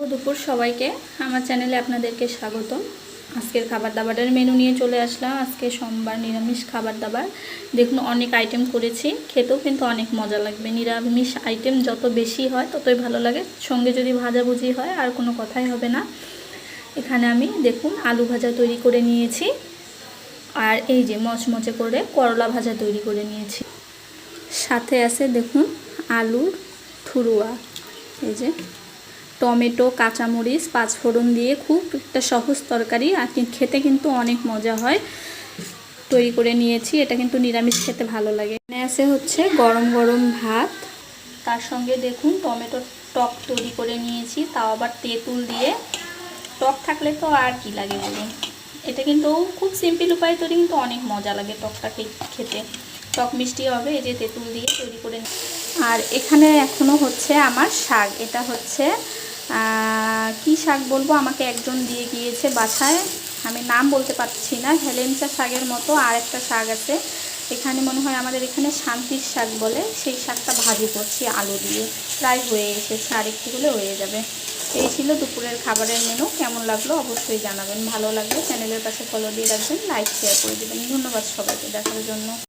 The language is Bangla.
দুপুর সবাইকে আমার চ্যানেলে আপনাদেরকে স্বাগতম। আজকের খাবার দাবারের মেনু নিয়ে চলে আসলাম। আজকে সোমবার, নিরামিষ খাবার দাবার। দেখুন অনেক আইটেম করেছি, খেতেও কিন্তু অনেক মজা লাগবে। নিরামিষ আইটেম যত বেশি হয় ততই ভালো লাগে, সঙ্গে যদি ভাজাভুজি হয় আর কোনো কথাই হবে না। এখানে আমি দেখুন আলু ভাজা তৈরি করে নিয়েছি, আর এই যে মচমচে করে করলা ভাজা তৈরি করে নিয়েছি। সাথে আছে দেখুন আলুর থুরুয়া, এই যে টমেটো, কাঁচামরিচ, পাঁচফোড়ন দিয়ে খুব একটা সহজ তরকারি, আর খেতে কিন্তু অনেক মজা হয়। তৈরি করে নিয়েছি, এটা কিন্তু নিরামিষ খেতে ভালো লাগে। এখানে আছে হচ্ছে গরম গরম ভাত, তার সঙ্গে দেখুন টমেটো টক তৈরি করে নিয়েছি, তাও আবার তেঁতুল দিয়ে। টক থাকলে তো আর কি লাগে বলুন। এটা কিন্তু খুব সিম্পল উপায়ে তৈরি, কিন্তু অনেক মজা লাগে টকটা খেতে। টক মিষ্টি হবে, এই যে তেঁতুল দিয়ে তৈরি করে। আর এখানে এখনও হচ্ছে আমার শাক, এটা হচ্ছে কি শাক বলবো, আমাকে একজন দিয়ে গিয়েছে বাসায়, আমি নাম বলতে পারছি না। হেলেঞ্চা শাকের মতো আর একটা শাক আছে, এখানে মনে হয় আমাদের এখানে শান্তির শাক বলে, সেই শাকটা ভাজি করছি আলু দিয়ে। প্রায় হয়ে এসেছে, আর একটু হলে হয়ে যাবে। এই ছিল দুপুরের খাবারের মেনু। কেমন লাগলো অবশ্যই জানাবেন, ভালো লাগলে চ্যানেলের পাশে ফলো দিয়ে রাখবেন, লাইক শেয়ার করে দেবেন। ধন্যবাদ সবাইকে দেখার জন্য।